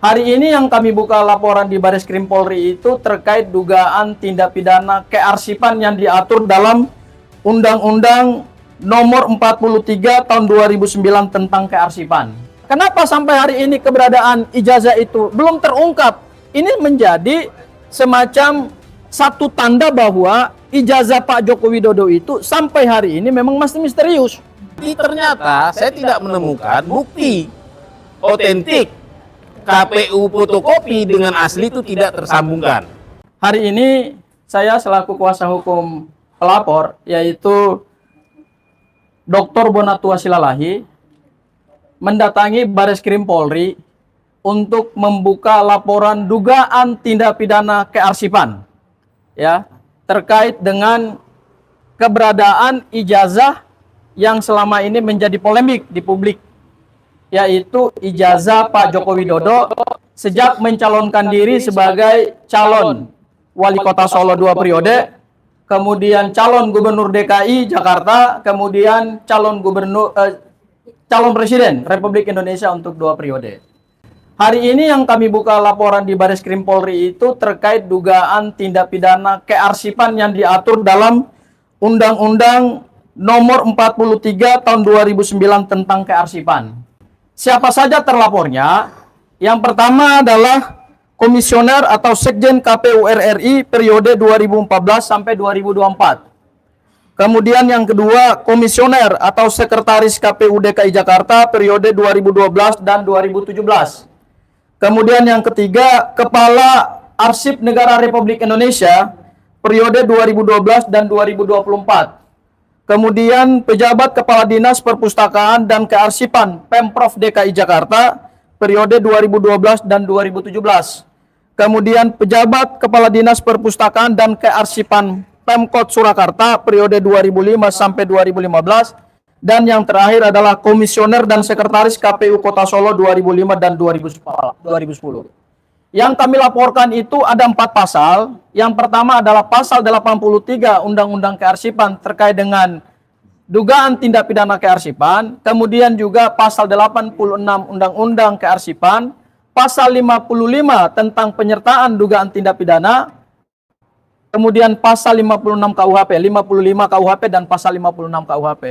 Hari ini yang kami buka laporan di Baris Krim Polri itu terkait dugaan tindak pidana kearsipan yang diatur dalam Undang-Undang Nomor 43 Tahun 2009 tentang kearsipan. Kenapa sampai hari ini keberadaan ijazah itu belum terungkap? Ini menjadi semacam satu tanda bahwa ijazah Pak Joko Widodo itu sampai hari ini memang masih misterius. Ternyata saya tidak menemukan bukti otentik KPU fotokopi dengan asli itu tidak tersambungkan. Hari ini saya selaku kuasa hukum pelapor, yaitu Dr. Bonatua Silalahi, mendatangi Baris Krim Polri untuk membuka laporan dugaan tindak pidana kearsipan, ya, terkait dengan keberadaan ijazah yang selama ini menjadi polemik di publik, yaitu ijazah Pak Joko Widodo sejak mencalonkan diri sebagai calon wali kota Solo 2 periode, kemudian calon gubernur DKI Jakarta, kemudian calon presiden Republik Indonesia untuk 2 periode. Hari ini yang kami buka laporan di Baris Krim Polri itu terkait dugaan tindak pidana kearsipan yang diatur dalam Undang-Undang Nomor 43 Tahun 2009 tentang kearsipan. Siapa saja terlapornya? Yang pertama adalah Komisioner atau Sekjen KPU RI periode 2014 sampai 2024. Kemudian yang kedua, Komisioner atau Sekretaris KPU DKI Jakarta periode 2012 dan 2017. Kemudian yang ketiga, Kepala Arsip Negara Republik Indonesia periode 2012 dan 2024. Kemudian pejabat Kepala Dinas Perpustakaan dan Kearsipan Pemprov DKI Jakarta periode 2012 dan 2017. Kemudian pejabat Kepala Dinas Perpustakaan dan Kearsipan Pemkot Surakarta periode 2005 sampai 2015. Dan yang terakhir adalah Komisioner dan Sekretaris KPU Kota Solo 2005 dan 2010. Yang kami laporkan itu ada 4 pasal. Yang pertama adalah pasal 83 Undang-Undang Kearsipan terkait dengan dugaan tindak pidana kearsipan. Kemudian juga pasal 86 Undang-Undang Kearsipan, pasal 55 tentang penyertaan dugaan tindak pidana, kemudian pasal 56 KUHP, 55 KUHP dan pasal 56 KUHP.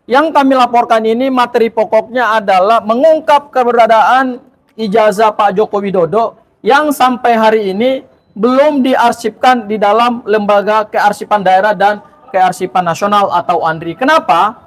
Yang kami laporkan ini materi pokoknya adalah mengungkap keberadaan ijazah Pak Joko Widodo yang sampai hari ini belum diarsipkan di dalam Lembaga Kearsipan Daerah dan Kearsipan Nasional atau ANDRI. Kenapa?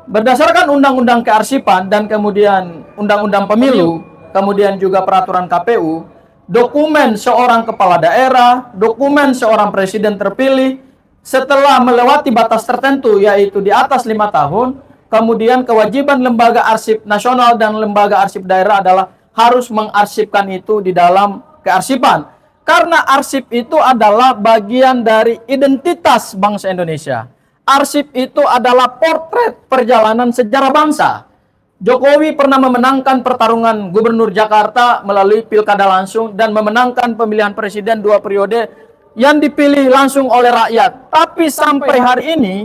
Berdasarkan Undang-Undang Kearsipan dan kemudian Undang-Undang Pemilu, kemudian juga peraturan KPU, dokumen seorang kepala daerah, dokumen seorang presiden terpilih, setelah melewati batas tertentu yaitu di atas 5 tahun, kemudian kewajiban Lembaga Arsip Nasional dan Lembaga Arsip Daerah adalah harus mengarsipkan itu di dalam kearsipan. Karena arsip itu adalah bagian dari identitas bangsa Indonesia. Arsip itu adalah potret perjalanan sejarah bangsa. Jokowi pernah memenangkan pertarungan gubernur Jakarta melalui pilkada langsung dan memenangkan pemilihan presiden 2 periode yang dipilih langsung oleh rakyat. Tapi sampai hari ini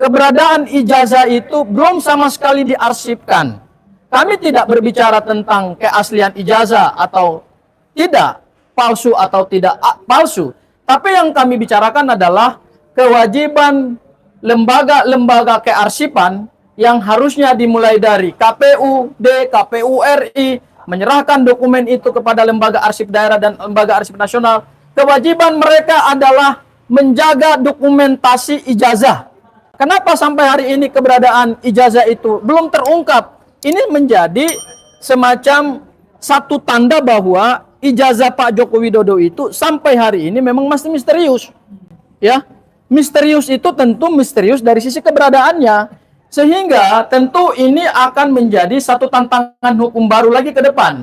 keberadaan ijazah itu belum sama sekali diarsipkan. Kami tidak berbicara tentang keaslian ijazah atau tidak, palsu atau tidak palsu. Tapi yang kami bicarakan adalah kewajiban lembaga-lembaga kearsipan yang harusnya dimulai dari KPUD, KPU RI, menyerahkan dokumen itu kepada Lembaga Arsip Daerah dan Lembaga Arsip Nasional. Kewajiban mereka adalah menjaga dokumentasi ijazah. Kenapa sampai hari ini keberadaan ijazah itu belum terungkap? Ini menjadi semacam satu tanda bahwa ijazah Pak Joko Widodo itu sampai hari ini memang masih misterius. Ya, misterius itu tentu misterius dari sisi keberadaannya. Sehingga tentu ini akan menjadi satu tantangan hukum baru lagi ke depan.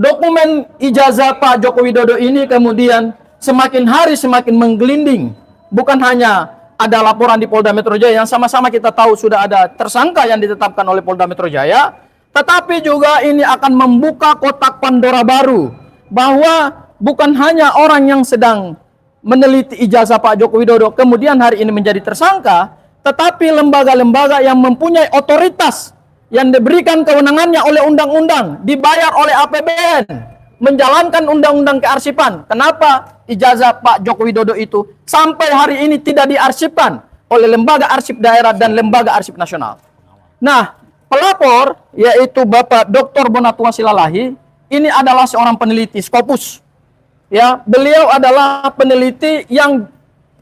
Dokumen ijazah Pak Joko Widodo ini kemudian semakin hari semakin menggelinding. Bukan hanya ada laporan di Polda Metro Jaya yang sama-sama kita tahu sudah ada tersangka yang ditetapkan oleh Polda Metro Jaya, tetapi juga ini akan membuka kotak Pandora baru bahwa bukan hanya orang yang sedang meneliti ijazah Pak Joko Widodo kemudian hari ini menjadi tersangka, tetapi lembaga-lembaga yang mempunyai otoritas yang diberikan kewenangannya oleh undang-undang, dibayar oleh APBN, menjalankan undang-undang kearsipan. Kenapa ijazah Pak Joko Widodo itu sampai hari ini tidak diarsipkan oleh lembaga arsip daerah dan lembaga arsip nasional? Nah, pelapor yaitu Bapak Dr. Bonatua Silalahi ini adalah seorang peneliti Scopus. Ya, beliau adalah peneliti yang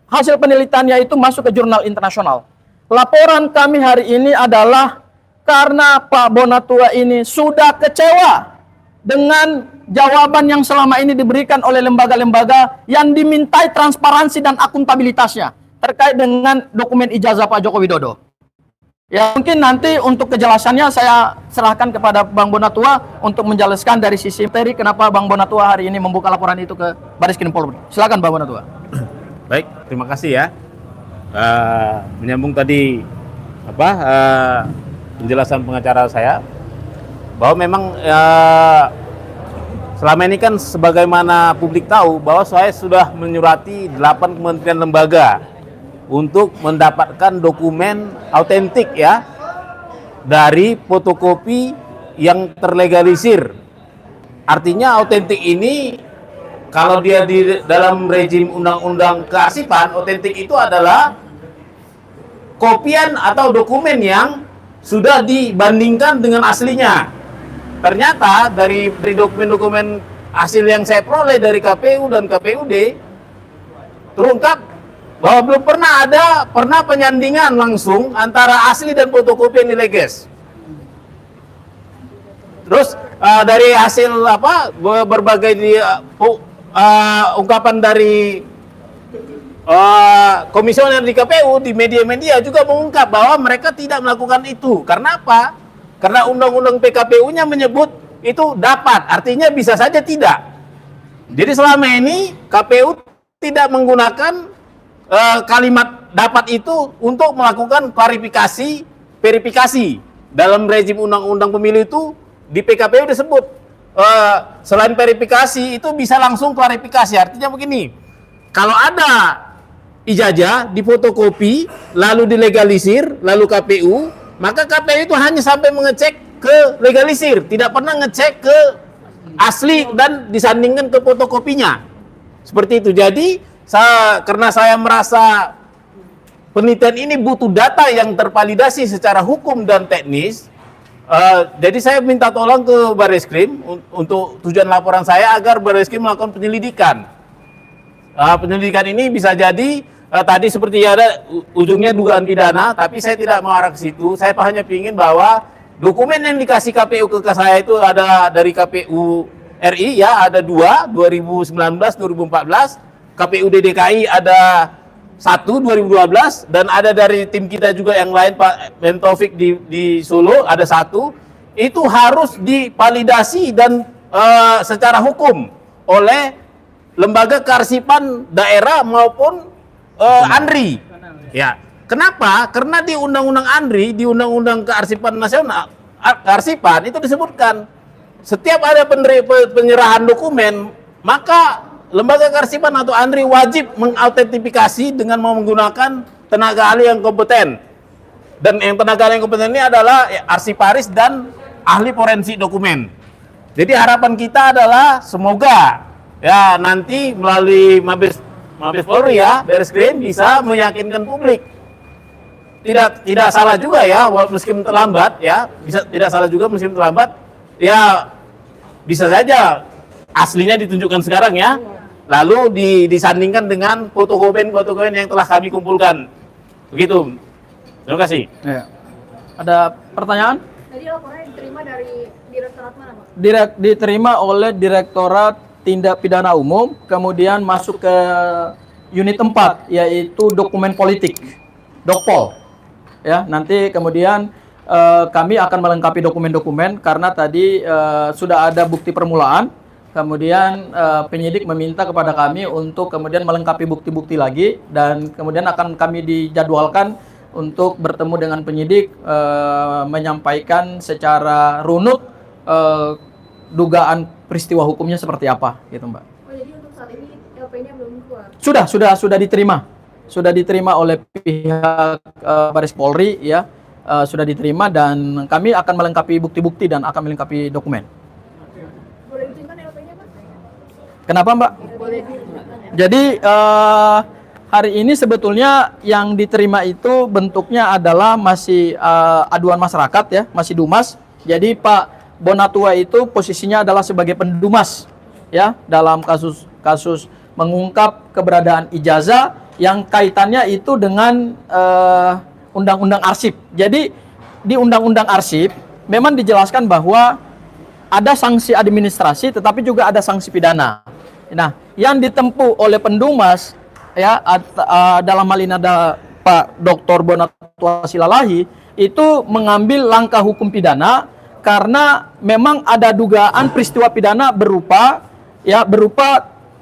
hasil penelitiannya itu masuk ke jurnal internasional. Laporan kami hari ini adalah karena Pak Bonatua ini sudah kecewa dengan jawaban yang selama ini diberikan oleh lembaga-lembaga yang dimintai transparansi dan akuntabilitasnya terkait dengan dokumen ijazah Pak Joko Widodo. Ya, mungkin nanti untuk kejelasannya saya serahkan kepada Bang Bonatua untuk menjelaskan dari sisi materi kenapa Bang Bonatua hari ini membuka laporan itu ke Baris Krim Polri. Silakan Bang Bonatua. Baik, terima kasih ya. Menyambung tadi penjelasan pengacara saya bahwa memang selama ini kan sebagaimana publik tahu bahwa saya sudah menyurati 8 kementerian lembaga untuk mendapatkan dokumen autentik ya dari fotokopi yang terlegalisir. Artinya autentik ini kalau dia di dalam rejim undang-undang kearsipan, autentik itu adalah kopian atau dokumen yang sudah dibandingkan dengan aslinya. Ternyata dari dokumen-dokumen hasil yang saya peroleh dari KPU dan KPUD terungkap bahwa belum pernah penyandingan langsung antara asli dan fotokopi yang dileges. Terus dari hasil berbagai ungkapan dari komisioner di KPU di media-media juga mengungkap bahwa mereka tidak melakukan itu. Karena apa? Karena undang-undang PKPU-nya menyebut itu dapat, artinya bisa saja tidak. Jadi selama ini KPU tidak menggunakan kalimat dapat itu untuk melakukan klarifikasi, verifikasi. Dalam rejim undang-undang pemilu itu di PKPU disebut selain verifikasi itu bisa langsung klarifikasi. Artinya begini, kalau ada ijazah difotokopi lalu dilegalisir lalu KPU, maka KPU itu hanya sampai mengecek ke legalisir, tidak pernah ngecek ke asli dan disandingkan ke fotokopinya. Seperti itu. Jadi karena saya merasa penelitian ini butuh data yang tervalidasi secara hukum dan teknis, jadi saya minta tolong ke Bareskrim untuk tujuan laporan saya agar Bareskrim melakukan penyelidikan. Penyelidikan ini bisa jadi tadi seperti ada ujungnya dugaan pidana, tapi saya tidak mengarah ke situ. Saya hanya ingin bahwa dokumen yang dikasih KPU ke saya itu ada dari KPU RI ya, ada 2019, 2014. KPUD DKI ada 1 2012 dan ada dari tim kita juga yang lain Pak Mentofik di Solo ada 1. Itu harus divalidasi dan secara hukum oleh lembaga kearsipan daerah maupun ANRI. Ya. Kenapa? Karena di Undang-Undang ANRI, di Undang-Undang Kearsipan Nasional, kearsipan itu disebutkan setiap ada penyerahan dokumen, maka lembaga kearsipan atau ANRI wajib mengautentifikasi dengan menggunakan tenaga ahli yang kompeten. Dan yang tenaga ahli yang kompeten ini adalah arsiparis dan ahli forensik dokumen. Jadi harapan kita adalah semoga ya nanti melalui Mabes Polri ya, Bareskrim bisa meyakinkan publik. Tidak salah juga ya, meskipun terlambat ya, tidak salah juga meskipun terlambat. Ya bisa saja aslinya ditunjukkan sekarang ya. Lalu disandingkan dengan fotokopi yang telah kami kumpulkan. Begitu. Terima kasih. Ya. Ada pertanyaan? Jadi laporannya diterima dari direktorat mana, Pak? Diterima oleh Direktorat Tindak Pidana Umum, kemudian masuk ke unit 4, yaitu dokumen politik, Dokpol. Ya, nanti kemudian kami akan melengkapi dokumen-dokumen karena tadi sudah ada bukti permulaan. Kemudian penyidik meminta kepada kami untuk kemudian melengkapi bukti-bukti lagi dan kemudian akan kami dijadwalkan untuk bertemu dengan penyidik menyampaikan secara runut dugaan peristiwa hukumnya seperti apa gitu, Mbak. Oh, jadi untuk saat ini LP-nya belum keluar? Sudah diterima oleh pihak Baris Polri ya. sudah diterima dan kami akan melengkapi bukti-bukti dan akan melengkapi dokumen. Boleh ditunjukkan LP-nya, Pak? Kenapa, Mbak? Boleh ditunjukkan. Jadi hari ini sebetulnya yang diterima itu bentuknya adalah masih aduan masyarakat ya, masih Dumas. Jadi Pak Bonatua itu posisinya adalah sebagai pendumas ya dalam kasus mengungkap keberadaan ijazah yang kaitannya itu dengan undang-undang arsip. Jadi di undang-undang arsip memang dijelaskan bahwa ada sanksi administrasi tetapi juga ada sanksi pidana. Nah, yang ditempuh oleh pendumas ya dalam hal ini ada Pak Dr. Bonatua Silalahi itu mengambil langkah hukum pidana karena memang ada dugaan peristiwa pidana berupa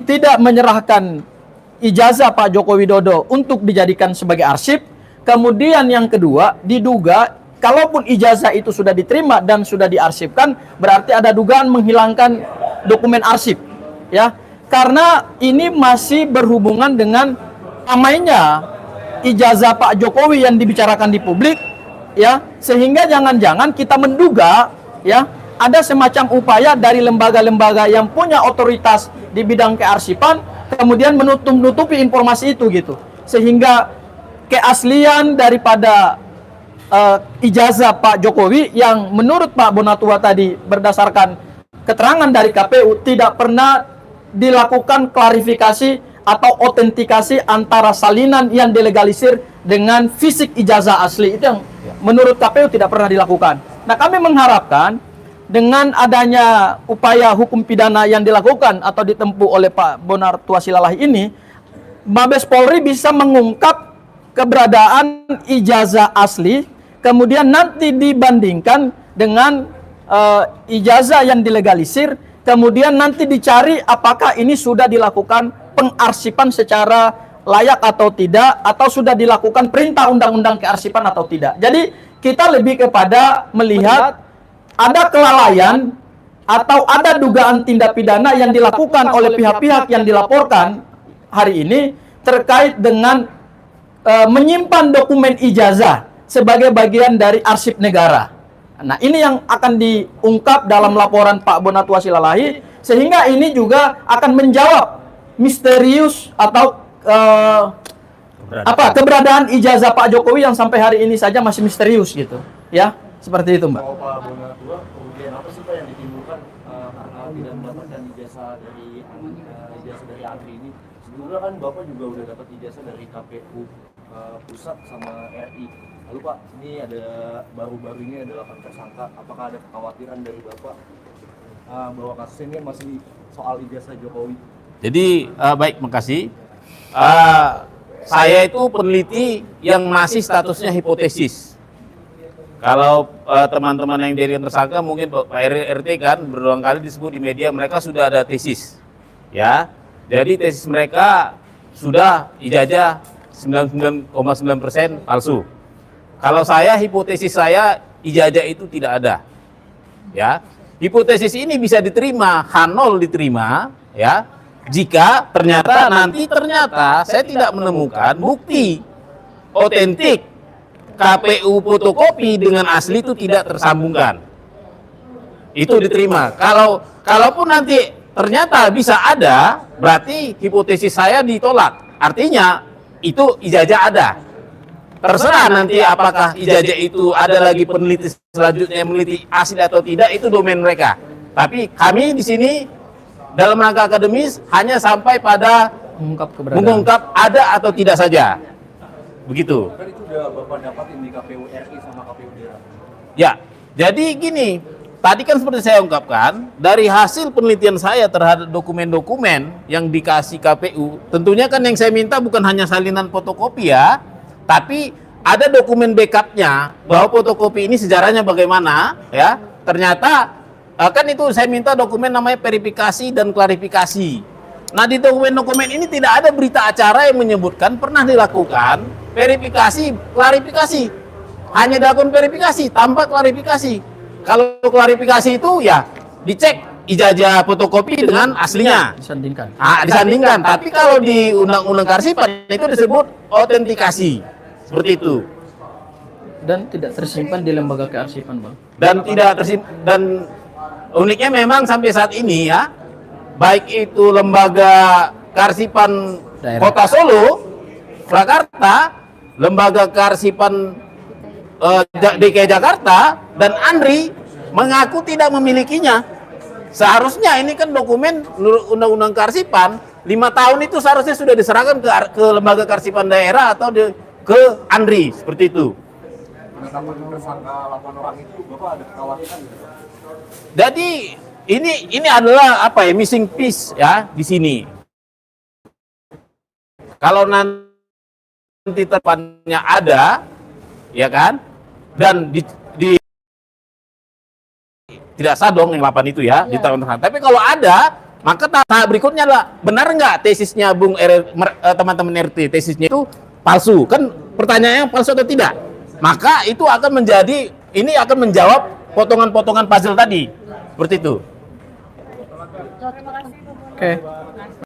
tidak menyerahkan ijazah Pak Joko Widodo untuk dijadikan sebagai arsip. Kemudian yang kedua, diduga kalaupun ijazah itu sudah diterima dan sudah diarsipkan, berarti ada dugaan menghilangkan dokumen arsip, ya. Karena ini masih berhubungan dengan ramainya ijazah Pak Jokowi yang dibicarakan di publik, ya, sehingga jangan-jangan kita menduga, ya, ada semacam upaya dari lembaga-lembaga yang punya otoritas di bidang kearsipan, kemudian menutupi informasi itu gitu, sehingga keaslian daripada ijazah Pak Jokowi yang menurut Pak Bonatua tadi berdasarkan keterangan dari KPU tidak pernah dilakukan klarifikasi atau autentikasi antara salinan yang dilegalisir dengan fisik ijazah asli. Itu yang menurut KPU tidak pernah dilakukan. Nah, kami mengharapkan dengan adanya upaya hukum pidana yang dilakukan atau ditempuh oleh Pak Bonatua Silalahi ini, Mabes Polri bisa mengungkap keberadaan ijazah asli, kemudian nanti dibandingkan dengan ijazah yang dilegalisir, kemudian nanti dicari apakah ini sudah dilakukan pengarsipan secara layak atau tidak, atau sudah dilakukan perintah undang-undang kearsipan atau tidak. Jadi kita lebih kepada melihat ada kelalaian atau ada dugaan tindak pidana yang dilakukan oleh pihak-pihak yang dilaporkan hari ini terkait dengan menyimpan dokumen ijazah sebagai bagian dari arsip negara. Nah, ini yang akan diungkap dalam laporan Pak Bonatua Silalahi, sehingga ini juga akan menjawab misterius atau keberadaan ijazah Pak Jokowi yang sampai hari ini saja masih misterius gitu, ya, seperti itu, Mbak. Kalau Pak Bonatua, kemudian apa sih Pak yang ditimbulkan karena tidak mendapatkan ijazah dari ATRI ini? Sebelumnya kan Bapak juga udah dapat ijazah dari KPU pusat sama RI. Lalu Pak, ini ada baru-baru ini ada 8 tersangka. Apakah ada kekhawatiran dari Bapak bahwa kasus ini masih soal ijazah Jokowi? Jadi baik, makasih. Saya itu peneliti yang masih statusnya hipotesis. Kalau teman-teman yang jadi tersangka mungkin Pak RT kan berulang kali disebut di media mereka sudah ada tesis, ya. Jadi tesis mereka sudah ijazah 99,9% palsu. Kalau saya hipotesis saya ijazah itu tidak ada, ya. Hipotesis ini bisa diterima, H0 diterima, ya. Jika ternyata saya tidak menemukan bukti otentik KPU fotokopi dengan asli itu tidak tersambungkan, itu diterima. Kalaupun nanti ternyata bisa ada, berarti hipotesis saya ditolak. Artinya itu ijazah ada. Terserah nanti apakah ijazah itu ada lagi peneliti selanjutnya yang meneliti asli atau tidak, itu domain mereka. Tapi kami di sini dalam rangka akademis hanya sampai pada mengungkap ada atau tidak saja. Begitu. Kan itu udah Bapak dapatin di KPU RI sama KPU daerah. Ya, jadi gini, tadi kan seperti saya ungkapkan, dari hasil penelitian saya terhadap dokumen-dokumen yang dikasih KPU, tentunya kan yang saya minta bukan hanya salinan fotokopi ya, tapi ada dokumen backupnya bahwa fotokopi ini sejarahnya bagaimana, ya. Ternyata kan itu saya minta dokumen namanya verifikasi dan klarifikasi. Nah, di dokumen-dokumen ini tidak ada berita acara yang menyebutkan pernah dilakukan verifikasi, klarifikasi. Hanya dilakukan verifikasi tanpa klarifikasi. Kalau klarifikasi itu ya dicek ijazah fotokopi dengan aslinya. Disandingkan. Disandingkan. Tapi kalau di Undang-Undang Kearsipan itu disebut autentikasi. Seperti itu. Dan tidak tersimpan di lembaga kearsipan, Bang. dan tidak dan uniknya memang sampai saat ini ya, baik itu lembaga kearsipan Daerah. Kota Solo, Prakarta, lembaga kearsipan DKI Jakarta dan ANRI mengaku tidak memilikinya. Seharusnya ini kan dokumen undang-undang kearsipan 5 tahun itu seharusnya sudah diserahkan ke lembaga kearsipan daerah atau ke ANRI seperti itu. Penetapan tersangka 8 orang itu Bapak ada kekhawatiran gitu, Pak? Jadi ini adalah apa ya, missing piece ya di sini. Kalau nanti depannya ada, ya kan, dan tidak sah dong yang 8 itu ya, di tahun depan. Tapi kalau ada, maka tahap berikutnya adalah benar nggak tesisnya teman-teman RT, tesisnya itu palsu? Kan pertanyaannya palsu atau tidak? Maka itu akan menjadi, ini akan menjawab potongan-potongan puzzle tadi, seperti itu. Oke.